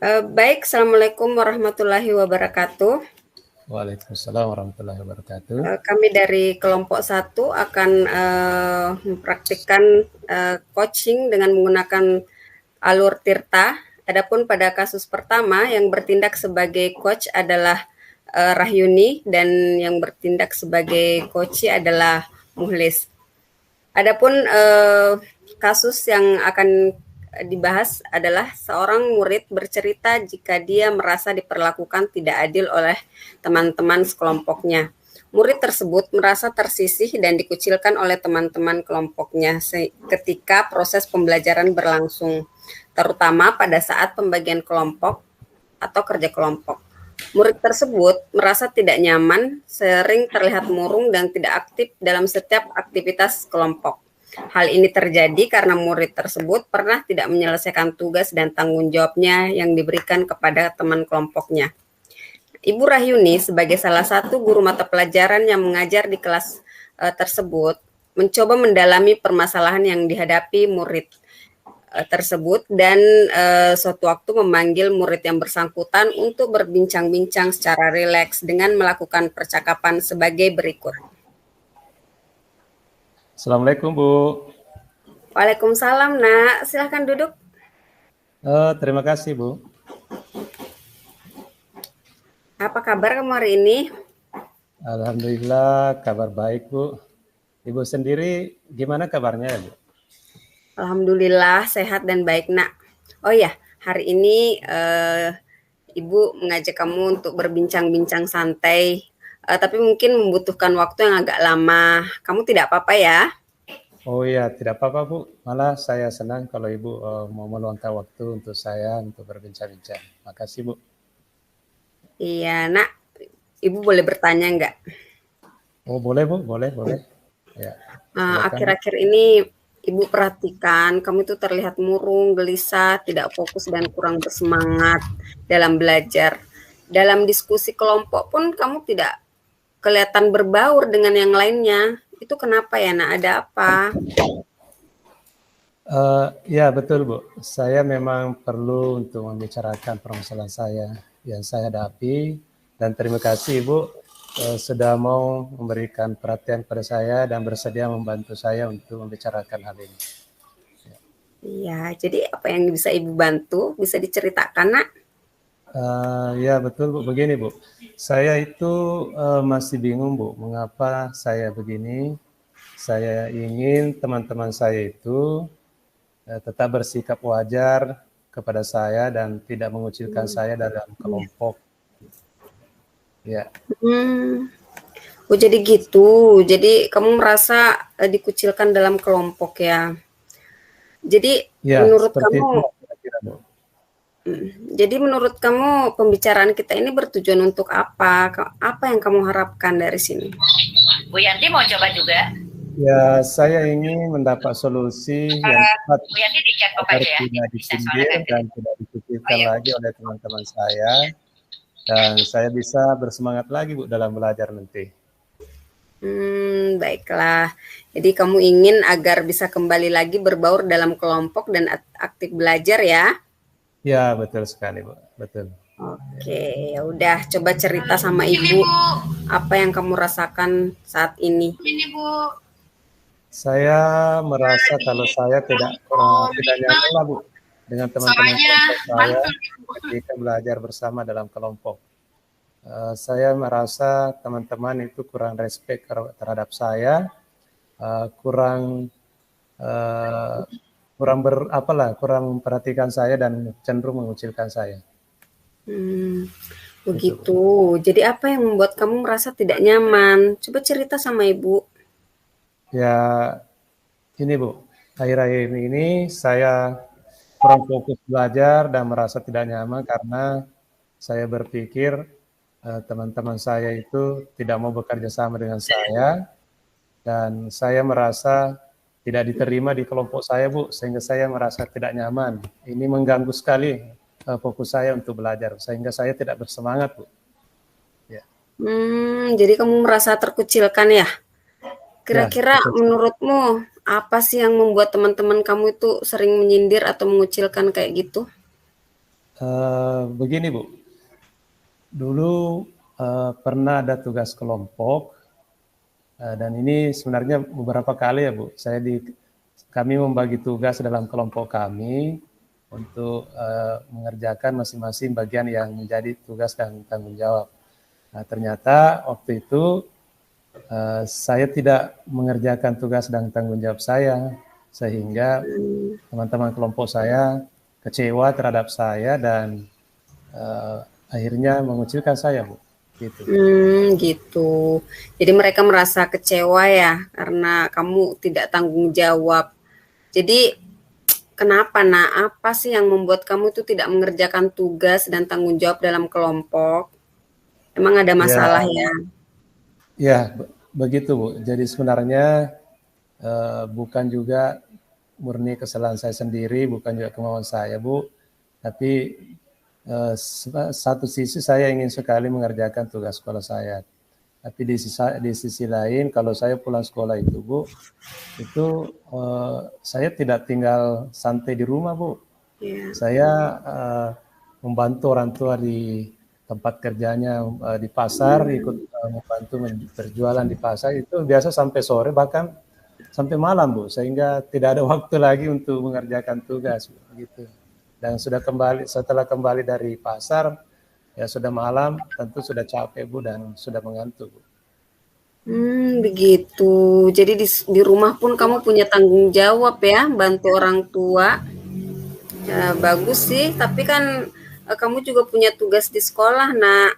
Baik, Assalamualaikum warahmatullahi wabarakatuh. Waalaikumsalam warahmatullahi wabarakatuh. Kami dari kelompok 1 akan mempraktikkan coaching dengan menggunakan alur Tirta. Adapun pada kasus pertama yang bertindak sebagai coach adalah Rahyuni dan yang bertindak sebagai coach adalah Muhlis. Adapun kasus yang akan dibahas adalah seorang murid bercerita jika dia merasa diperlakukan tidak adil oleh teman-teman sekelompoknya. Murid tersebut merasa tersisih dan dikucilkan oleh teman-teman kelompoknya ketika proses pembelajaran berlangsung, terutama pada saat pembagian kelompok atau kerja kelompok. Murid tersebut merasa tidak nyaman, sering terlihat murung dan tidak aktif dalam setiap aktivitas kelompok. Hal ini terjadi karena murid tersebut pernah tidak menyelesaikan tugas dan tanggung jawabnya yang diberikan kepada teman kelompoknya. Ibu Rahyuni sebagai salah satu guru mata pelajaran yang mengajar di kelas tersebut mencoba mendalami permasalahan yang dihadapi murid tersebut dan suatu waktu memanggil murid yang bersangkutan untuk berbincang-bincang secara rileks dengan melakukan percakapan sebagai berikut. Assalamualaikum, Bu. Waalaikumsalam, Nak. Silahkan duduk. Terima kasih, Bu. Apa kabar kamu hari ini? Alhamdulillah, kabar baik, Bu. Ibu sendiri gimana kabarnya, Bu? Alhamdulillah, sehat dan baik, Nak. Oh ya, hari ini Ibu mengajak kamu untuk berbincang-bincang santai, tapi mungkin membutuhkan waktu yang agak lama. Kamu tidak apa-apa ya? Oh iya, tidak apa-apa, Bu. Malah saya senang kalau Ibu mau meluangkan waktu untuk saya untuk berbincang-bincang. Makasih, Bu. Iya, Nak. Ibu boleh bertanya nggak? Oh, boleh, Bu. Boleh. Ya, akhir-akhir ini Ibu perhatikan, kamu itu terlihat murung, gelisah, tidak fokus, dan kurang bersemangat dalam belajar. Dalam diskusi kelompok pun kamu tidak kelihatan berbaur dengan yang lainnya. Itu kenapa ya, Nak? Ada apa? Ya, betul, Bu. Saya memang perlu untuk membicarakan permasalahan saya yang saya hadapi. Dan terima kasih, Ibu, sudah mau memberikan perhatian pada saya dan bersedia membantu saya untuk membicarakan hal ini. Iya, jadi apa yang bisa Ibu bantu? Bisa diceritakan, Nak? Ya, betul, Bu. Begini, Bu. Saya itu masih bingung, Bu, mengapa saya begini. Saya ingin teman-teman saya itu tetap bersikap wajar kepada saya dan tidak mengucilkan saya dalam kelompok. Ya. Oh, jadi gitu. Jadi kamu merasa dikucilkan dalam kelompok ya. Jadi Ya, menurut seperti kamu, itu. Jadi menurut kamu pembicaraan kita ini bertujuan untuk apa? Apa yang kamu harapkan dari sini? Bu Yanti mau coba juga? Ya, saya ingin mendapat solusi yang tepat Bu Yanti di chat agar ya. tidak disindir dan tidak dikucilkan lagi oleh teman-teman saya. Dan saya bisa bersemangat lagi, Bu, dalam belajar nanti. Baiklah. Jadi kamu ingin agar bisa kembali lagi berbaur dalam kelompok dan aktif belajar ya? Ya, betul sekali, Bu. Betul. Oke, ya udah coba cerita sama Ibu apa yang kamu rasakan saat ini. Ini, Bu. Saya merasa kalau saya tidak nyaman lah, Bu, dengan teman-teman saya ketika belajar bersama dalam kelompok. Saya merasa teman-teman itu kurang respect terhadap saya, kurang memperhatikan saya dan cenderung mengucilkan saya. Begitu. Jadi apa yang membuat kamu merasa tidak nyaman? Coba cerita sama Ibu. Ya, ini, Bu, akhir-akhir ini saya kurang fokus belajar dan merasa tidak nyaman karena saya berpikir teman-teman saya itu tidak mau bekerja sama dengan saya dan saya merasa tidak diterima di kelompok saya, Bu, sehingga saya merasa tidak nyaman. Ini mengganggu sekali fokus saya untuk belajar, sehingga saya tidak bersemangat, Bu. Ya. Jadi kamu merasa terkucilkan ya? Kira-kira menurutmu apa sih yang membuat teman-teman kamu itu sering menyindir atau mengucilkan kayak gitu? Begini Bu, dulu pernah ada tugas kelompok dan ini sebenarnya beberapa kali ya Bu, kami membagi tugas dalam kelompok kami untuk mengerjakan masing-masing bagian yang menjadi tugas dan tanggung jawab. Nah, ternyata waktu itu saya tidak mengerjakan tugas dan tanggung jawab saya, sehingga teman-teman kelompok saya kecewa terhadap saya dan akhirnya mengucilkan saya, Bu. Gitu. Gitu. Jadi mereka merasa kecewa ya karena kamu tidak tanggung jawab. Jadi kenapa, Nak? Apa sih yang membuat kamu itu tidak mengerjakan tugas dan tanggung jawab dalam kelompok? Emang ada masalah ya? Ya, begitu Bu. Jadi sebenarnya bukan juga murni kesalahan saya sendiri, bukan juga kemauan saya Bu. Tapi satu sisi saya ingin sekali mengerjakan tugas sekolah saya. Tapi di sisi lain kalau saya pulang sekolah itu Bu, itu saya tidak tinggal santai di rumah Bu. Yeah. Saya membantu orang tua di tempat kerjanya di pasar, ikut membantu berjualan di pasar itu biasa sampai sore bahkan sampai malam Bu, sehingga tidak ada waktu lagi untuk mengerjakan tugas gitu. Dan setelah kembali dari pasar ya sudah malam, tentu sudah capek Bu dan sudah mengantuk Bu. Begitu. Jadi di rumah pun kamu punya tanggung jawab ya, bantu orang tua. Ya, bagus sih, tapi kan kamu juga punya tugas di sekolah, Nak.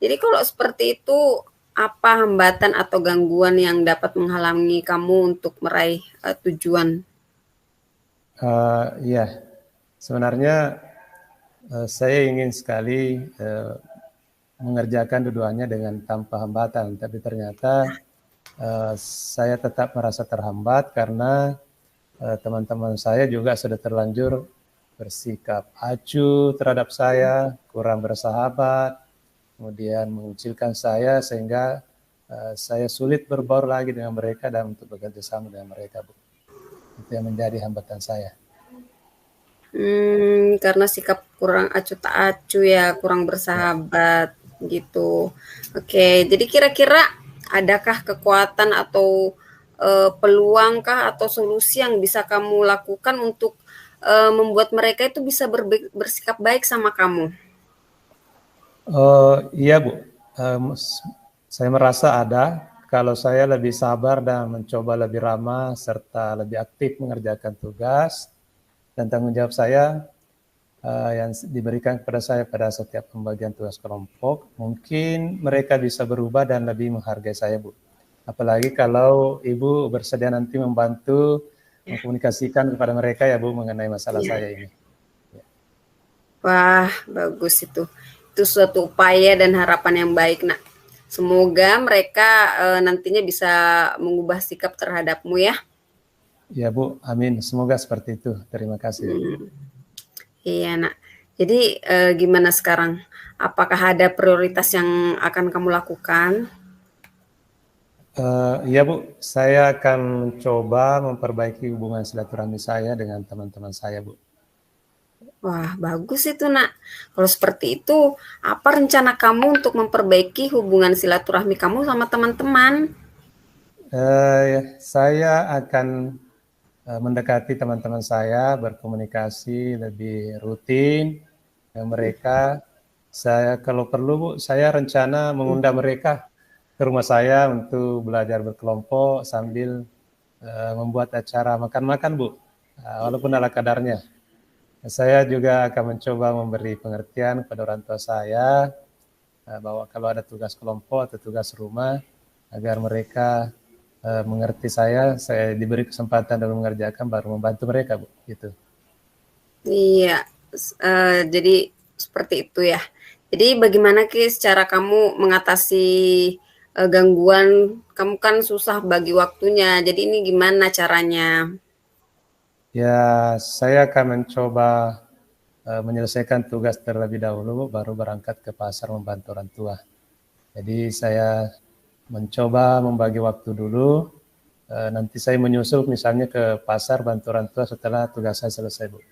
Jadi kalau seperti itu, apa hambatan atau gangguan yang dapat menghalangi kamu untuk meraih tujuan? Ya, sebenarnya saya ingin sekali mengerjakan keduanya dengan tanpa hambatan, tapi ternyata saya tetap merasa terhambat karena teman-teman saya juga sudah terlanjur bersikap acuh terhadap saya, kurang bersahabat, kemudian mengucilkan saya sehingga saya sulit berbaur lagi dengan mereka dan untuk bekerja sama dengan mereka, Bu. Itu yang menjadi hambatan saya. Karena sikap kurang acuh tak acuh ya, kurang bersahabat gitu. Oke, jadi kira-kira adakah kekuatan atau peluangkah atau solusi yang bisa kamu lakukan untuk membuat mereka itu bisa bersikap baik sama kamu? Iya Bu, saya merasa ada. Kalau saya lebih sabar dan mencoba lebih ramah serta lebih aktif mengerjakan tugas dan tanggung jawab saya yang diberikan kepada saya pada setiap pembagian tugas kelompok, mungkin mereka bisa berubah dan lebih menghargai saya Bu. Apalagi kalau Ibu bersedia nanti membantu mengkomunikasikan kepada mereka ya Bu mengenai masalah saya ini. Wah, bagus itu. Itu suatu upaya dan harapan yang baik, Nak. Semoga mereka nantinya bisa mengubah sikap terhadapmu ya. Ya Bu, amin. Semoga seperti itu. Terima kasih. Iya Nak. Jadi gimana sekarang? Apakah ada prioritas yang akan kamu lakukan? Iya Bu, saya akan mencoba memperbaiki hubungan silaturahmi saya dengan teman-teman saya Bu. Wah, bagus itu Nak. Kalau seperti itu, apa rencana kamu untuk memperbaiki hubungan silaturahmi kamu sama teman-teman? Saya akan mendekati teman-teman saya, berkomunikasi lebih rutin dengan mereka. Saya kalau perlu Bu, saya rencana mengundang mereka ke rumah saya untuk belajar berkelompok sambil membuat acara makan-makan Bu, walaupun ala kadarnya. Saya juga akan mencoba memberi pengertian kepada orang tua saya bahwa kalau ada tugas kelompok atau tugas rumah, agar mereka mengerti saya diberi kesempatan dalam mengerjakan baru membantu mereka Bu, gitu. Iya, jadi seperti itu ya. Jadi bagaimana Kis cara kamu mengatasi gangguan? Kamu kan susah bagi waktunya. Jadi ini gimana caranya? Ya, saya akan mencoba menyelesaikan tugas terlebih dahulu, baru berangkat ke pasar membantu orang tua. Jadi saya mencoba membagi waktu dulu, nanti saya menyusul misalnya ke pasar bantu orang tua setelah tugas saya selesai Bu.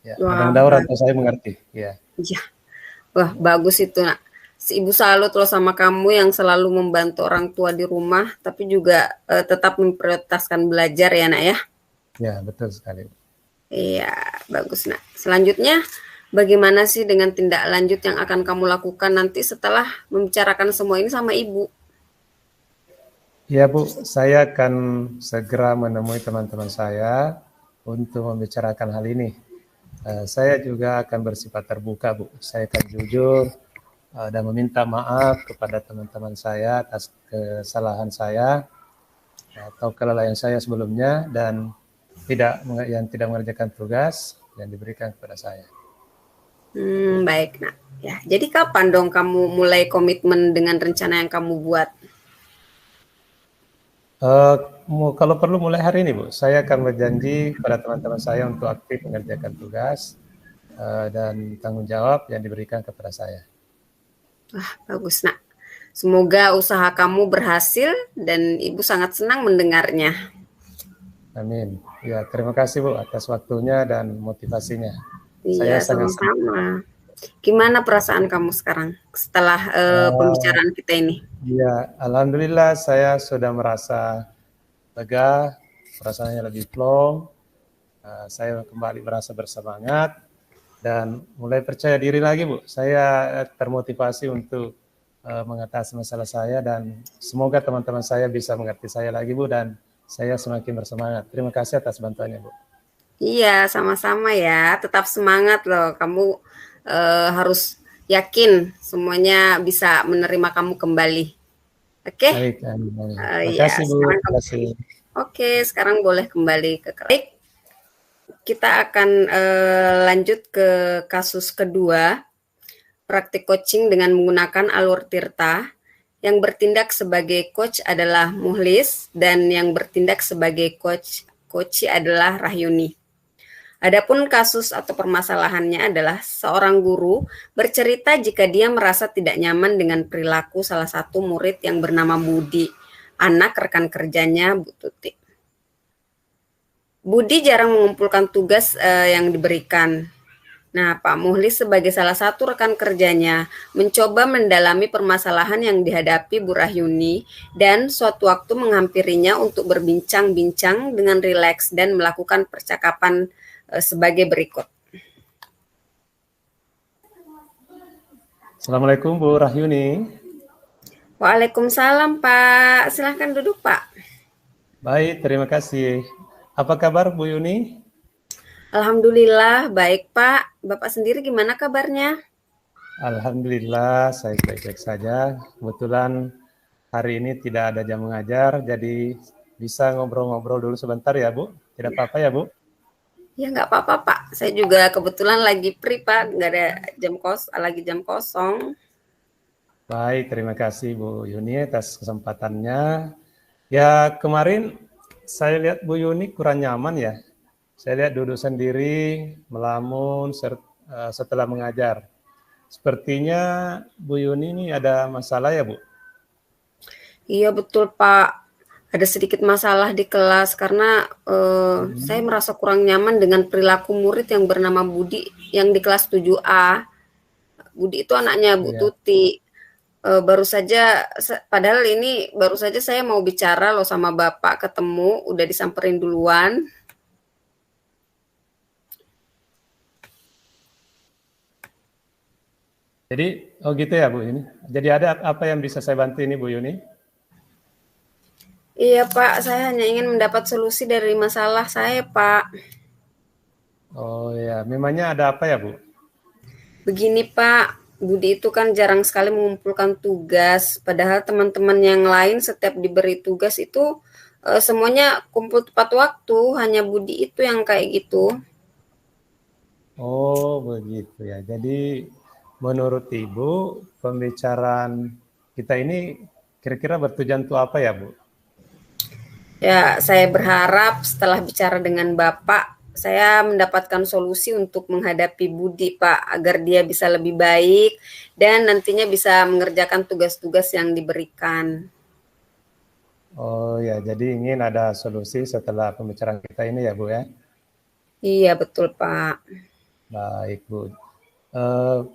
Ya, Wah, mudah-mudahan orang tua saya mengerti. Ya, iya. Wah, bagus itu, Nak. Si Ibu salut loh sama kamu yang selalu membantu orang tua di rumah, tapi juga tetap memprioritaskan belajar ya, Nak ya. ya betul sekali. Iya, bagus, Nak. Selanjutnya, bagaimana sih dengan tindak lanjut yang akan kamu lakukan nanti setelah membicarakan semua ini sama Ibu? Ya Bu, saya akan segera menemui teman-teman saya untuk membicarakan hal ini. Saya juga akan bersifat terbuka Bu. Saya akan jujur dan meminta maaf kepada teman-teman saya atas kesalahan saya atau kelalaian saya sebelumnya dan tidak mengerjakan tugas yang diberikan kepada saya. Baik, Nak. Ya, jadi kapan dong kamu mulai komitmen dengan rencana yang kamu buat? Kalau perlu mulai hari ini Bu, saya akan berjanji pada teman-teman saya untuk aktif mengerjakan tugas dan tanggung jawab yang diberikan kepada saya. Wah, bagus, Nak. Semoga usaha kamu berhasil dan Ibu sangat senang mendengarnya. Amin. Ya, terima kasih Bu atas waktunya dan motivasinya. Iya, Saya sangat senang. sama-sama. Gimana perasaan kamu sekarang setelah pembicaraan kita ini? Ya, alhamdulillah saya sudah merasa lega, perasaannya lebih plong. Saya kembali merasa bersemangat dan mulai percaya diri lagi Bu. Saya termotivasi untuk mengatasi masalah saya dan semoga teman-teman saya bisa mengerti saya lagi Bu dan saya semakin bersemangat. Terima kasih atas bantuannya Bu. Iya, sama-sama ya. Tetap semangat loh. Kamu harus yakin semuanya bisa menerima kamu kembali. Oke? Baik, amin. Terima Iya, kasih Bu. sekarang Terima kasih. oke, sekarang boleh kembali ke kelas. Kita akan lanjut ke kasus kedua, praktik coaching dengan menggunakan alur Tirta. Yang bertindak sebagai coach adalah Muhlis dan yang bertindak sebagai coach adalah Rahyuni. Adapun kasus atau permasalahannya adalah seorang guru bercerita jika dia merasa tidak nyaman dengan perilaku salah satu murid yang bernama Budi, anak rekan kerjanya Bu Tuti. Budi jarang mengumpulkan tugas yang diberikan. Nah, Pak Muhlis sebagai salah satu rekan kerjanya mencoba mendalami permasalahan yang dihadapi Bu Rahyuni dan suatu waktu menghampirinya untuk berbincang-bincang dengan rileks dan melakukan percakapan sebagai berikut. Assalamualaikum Bu Rahyuni. Waalaikumsalam Pak, silahkan duduk Pak. Baik, terima kasih. Apa kabar Bu Yuni? Alhamdulillah baik Pak. Bapak sendiri gimana kabarnya? Alhamdulillah saya baik-baik saja. Kebetulan hari ini tidak ada jam mengajar, jadi bisa ngobrol-ngobrol dulu sebentar ya Bu. Tidak apa-apa ya Bu? Ya nggak apa-apa Pak. Saya juga kebetulan lagi free Pak, nggak ada lagi jam kosong. Baik, terima kasih Bu Yuni atas kesempatannya. Ya kemarin saya lihat Bu Yuni kurang nyaman ya. Saya lihat duduk sendiri, melamun setelah mengajar. Sepertinya Bu Yuni ini ada masalah ya Bu? Iya betul Pak. Ada sedikit masalah di kelas karena saya merasa kurang nyaman dengan perilaku murid yang bernama Budi yang di kelas 7A. Budi itu anaknya Bu Tuti. Baru saja, padahal ini baru saja saya mau bicara loh sama Bapak, ketemu, udah disamperin duluan. Jadi, oh gitu ya Bu Yuni. Jadi ada apa yang bisa saya bantu ini Bu Yuni? Iya Pak, saya hanya ingin mendapat solusi dari masalah saya Pak. Oh ya, memangnya ada apa ya Bu? Begini Pak, Budi itu kan jarang sekali mengumpulkan tugas, padahal teman-teman yang lain setiap diberi tugas itu semuanya kumpul tepat waktu, hanya Budi itu yang kayak gitu. Oh begitu ya. Jadi menurut Ibu, pembicaraan kita ini kira-kira bertujuan untuk apa ya Bu? Ya, saya berharap setelah bicara dengan Bapak, saya mendapatkan solusi untuk menghadapi Budi, Pak, agar dia bisa lebih baik dan nantinya bisa mengerjakan tugas-tugas yang diberikan. Oh ya, jadi ingin ada solusi setelah pembicaraan kita ini ya Bu ya? Iya, betul, Pak. Baik, Bu.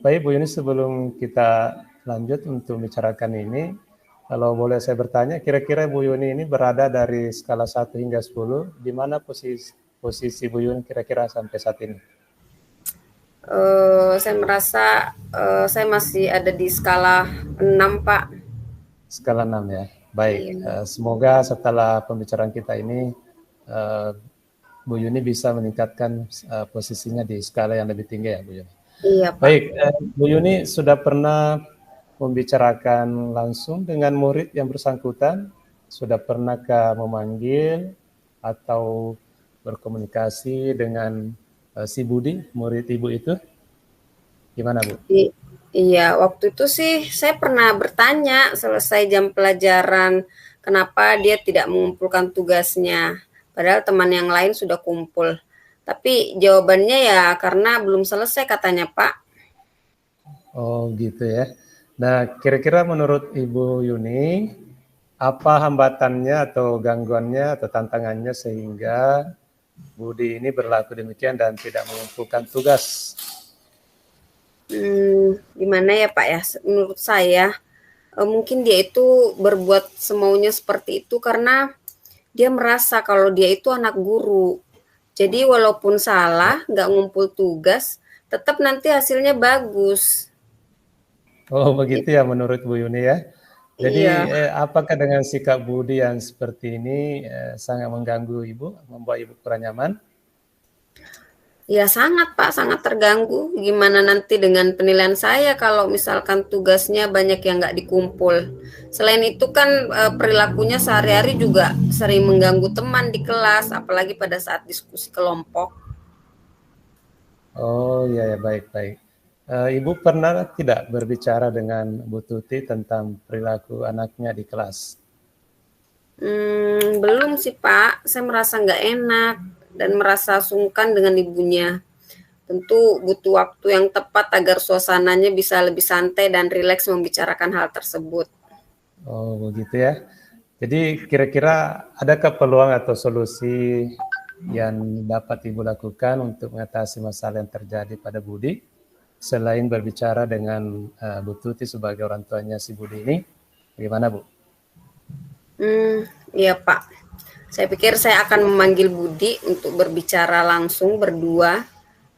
Baik, Bu Yuni, sebelum kita lanjut untuk bicarakan ini, kalau boleh saya bertanya, kira-kira Bu Yuni ini berada dari skala 1 hingga 10, di mana posisi Bu Yuni kira-kira sampai saat ini? Saya merasa saya masih ada di skala 6, Pak. Skala 6 ya. Baik, Iya. semoga setelah pembicaraan kita ini Bu Yuni bisa meningkatkan posisinya di skala yang lebih tinggi ya, Bu Yuni. Iya, Pak. Baik, Bu Yuni sudah pernah membicarakan langsung dengan murid yang bersangkutan? Sudah pernahkah memanggil atau berkomunikasi dengan si Budi, murid Ibu itu? Gimana, Bu? Iya, waktu itu sih saya pernah bertanya selesai jam pelajaran, kenapa dia tidak mengumpulkan tugasnya, padahal teman yang lain sudah kumpul. Tapi jawabannya ya karena belum selesai katanya, Pak. Oh, gitu ya. Nah, kira-kira menurut Ibu Yuni, apa hambatannya atau gangguannya atau tantangannya sehingga Budi ini berlaku demikian dan tidak mengumpulkan tugas? Gimana ya, Pak ya? Menurut saya mungkin dia itu berbuat semaunya seperti itu karena dia merasa kalau dia itu anak guru. Jadi walaupun salah, nggak ngumpul tugas, tetap nanti hasilnya bagus. Oh, begitu ya menurut Bu Yuni ya. Jadi, Iya, apakah dengan sikap Budi yang seperti ini sangat mengganggu Ibu, membuat Ibu kurang nyaman? ya sangat Pak, sangat terganggu. Gimana nanti dengan penilaian saya kalau misalkan tugasnya banyak yang nggak dikumpul. Selain itu kan perilakunya sehari-hari juga sering mengganggu teman di kelas, apalagi pada saat diskusi kelompok. Oh, iya ya, baik-baik. Ibu pernah tidak berbicara dengan Bu Tuti tentang perilaku anaknya di kelas? Belum sih Pak, saya merasa nggak enak dan merasa sungkan dengan ibunya. Tentu butuh waktu yang tepat agar suasananya bisa lebih santai dan rileks membicarakan hal tersebut. Oh, begitu ya. Jadi kira-kira adakah peluang atau solusi yang dapat Ibu lakukan untuk mengatasi masalah yang terjadi pada Budi selain berbicara dengan Bu Tuti sebagai orang tuanya si Budi ini? Bagaimana, Bu? Iya Pak, saya pikir saya akan memanggil Budi untuk berbicara langsung berdua,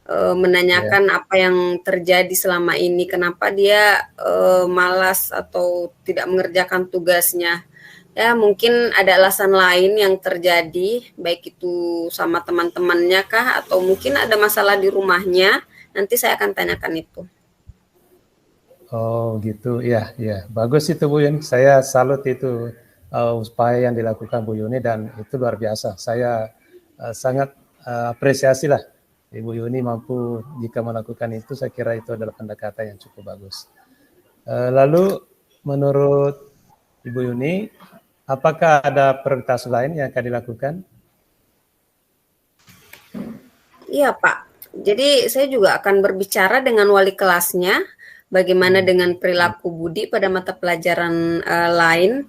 Ya. menanyakan apa yang terjadi selama ini, kenapa dia malas atau tidak mengerjakan tugasnya. Ya mungkin ada alasan lain yang terjadi, baik itu sama teman-temannya kah, atau mungkin ada masalah di rumahnya. Nanti saya akan tanyakan itu. Oh gitu, ya, ya. Bagus itu Bu Yuni. Saya salut itu upaya yang dilakukan Bu Yuni dan itu luar biasa. Saya sangat apresiasi lah Ibu Yuni mampu jika melakukan itu. Saya kira itu adalah pendekatan yang cukup bagus. Lalu menurut Ibu Yuni, apakah ada prioritas lain yang akan dilakukan? Iya Pak, jadi saya juga akan berbicara dengan wali kelasnya, bagaimana dengan perilaku Budi pada mata pelajaran lain,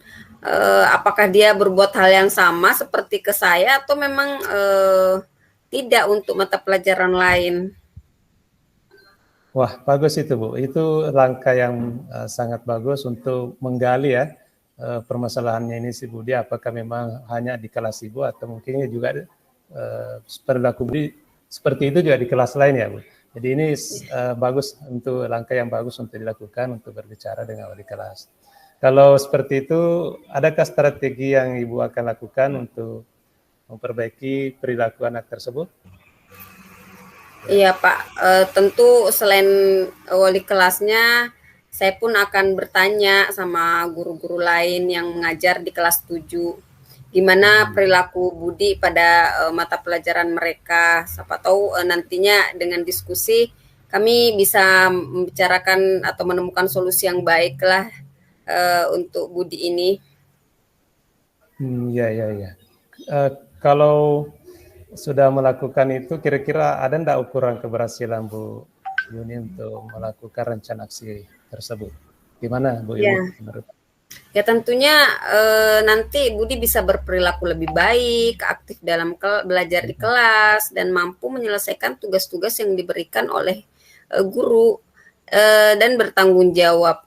apakah dia berbuat hal yang sama seperti ke saya atau memang tidak untuk mata pelajaran lain. Wah, bagus itu Bu. Itu langkah yang sangat bagus untuk menggali ya permasalahannya ini si Budi. Apakah memang hanya di kelas Ibu atau mungkin juga perilaku Budi seperti itu juga di kelas lain ya Bu. Jadi ini bagus untuk langkah yang bagus untuk dilakukan untuk berbicara dengan wali kelas. Kalau seperti itu, adakah strategi yang Ibu akan lakukan untuk memperbaiki perilaku anak tersebut? Iya Pak, tentu selain wali kelasnya, saya pun akan bertanya sama guru-guru lain yang mengajar di kelas 7, gimana perilaku Budi pada mata pelajaran mereka. Siapa tahu nantinya dengan diskusi kami bisa membicarakan atau menemukan solusi yang baik lah untuk Budi ini. Ya, ya, ya. Kalau sudah melakukan itu, kira-kira ada enggak ukuran keberhasilan Bu Yuni untuk melakukan rencana aksi tersebut? Gimana Bu Yuni Ya, menurut? Ya tentunya nanti Budi bisa berperilaku lebih baik, aktif dalam belajar di kelas, dan mampu menyelesaikan tugas-tugas yang diberikan oleh guru dan bertanggung jawab.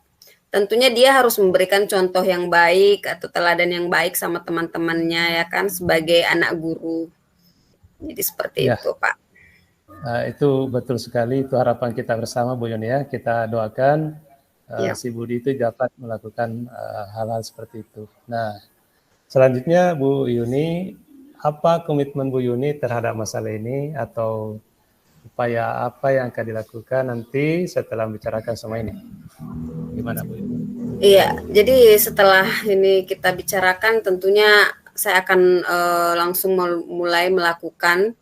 Tentunya dia harus memberikan contoh yang baik atau teladan yang baik sama teman-temannya ya kan sebagai anak guru. Jadi seperti Ya, itu Pak. itu betul sekali, itu harapan kita bersama Bu Yuni ya. Kita doakan Ya. si Budi itu dapat melakukan hal-hal seperti itu. Nah, selanjutnya Bu Yuni, apa komitmen Bu Yuni terhadap masalah ini atau upaya apa yang akan dilakukan nanti setelah membicarakan semua ini? Gimana Bu Yuni? Iya, jadi setelah ini kita bicarakan tentunya saya akan langsung mulai melakukan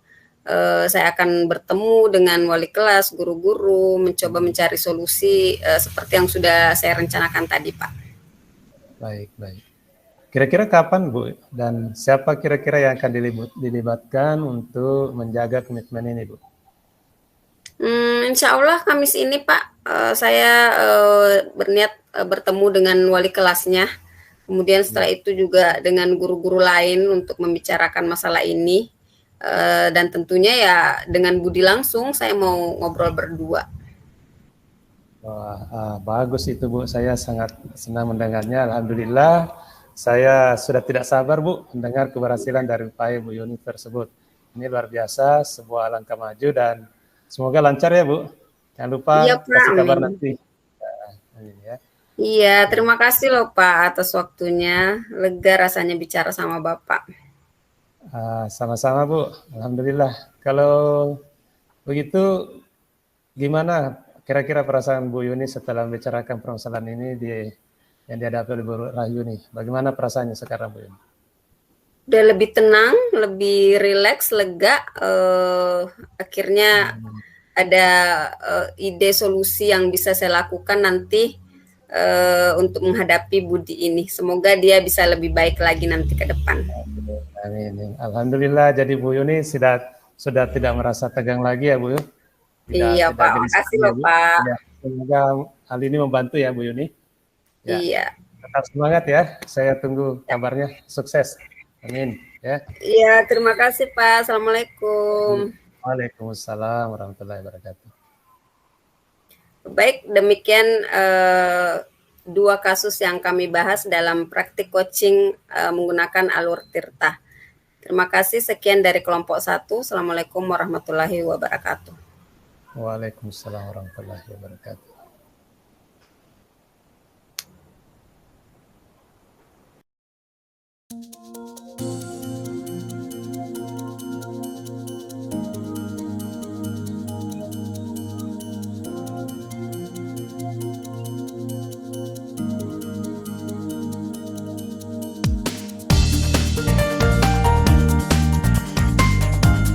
saya akan bertemu dengan wali kelas, guru-guru, mencoba mencari solusi seperti yang sudah saya rencanakan tadi, Pak. Baik, baik. Kira-kira kapan Bu? Dan siapa kira-kira yang akan dilibatkan untuk menjaga komitmen ini Bu? Insya Allah Kamis ini Pak, saya berniat bertemu dengan wali kelasnya. Kemudian setelah itu juga dengan guru-guru lain untuk membicarakan masalah ini. Dan tentunya ya dengan Budi langsung saya mau ngobrol berdua. Wah, bagus itu Bu, saya sangat senang mendengarnya. Alhamdulillah, saya sudah tidak sabar Bu mendengar keberhasilan dari upaya Bu Yuni tersebut. Ini luar biasa, sebuah langkah maju dan semoga lancar ya Bu. Jangan lupa Iya Pak, kasih kabar amin. nanti. Amin ya. Iya, terima kasih loh Pak atas waktunya. Lega rasanya bicara sama Bapak. Sama-sama Bu, Alhamdulillah. Kalau begitu, gimana kira-kira perasaan Bu Yuni setelah membicarakan permasalahan ini yang dihadapi oleh Bu Rahyuni? Bagaimana perasaannya sekarang Bu Yuni? Udah lebih tenang, lebih rileks, lega. Akhirnya ada ide solusi yang bisa saya lakukan nanti untuk menghadapi Budi ini. Semoga dia bisa lebih baik lagi nanti ke depan. Amin. Alhamdulillah, jadi Bu Yuni sudah tidak merasa tegang lagi ya Bu. Iya Pak, makasih loh Pak. Ya, semoga hal ini membantu ya Bu Yuni. Ya. Iya. Tetap semangat ya. Saya tunggu kabarnya. Sukses. Amin. Ya. Iya, terima kasih Pak. Assalamualaikum. Waalaikumsalam warahmatullahi wabarakatuh. Baik, demikian dua kasus yang kami bahas dalam praktik coaching menggunakan alur tirta. Terima kasih, sekian dari kelompok 1. Assalamualaikum warahmatullahi wabarakatuh. Waalaikumsalam warahmatullahi wabarakatuh.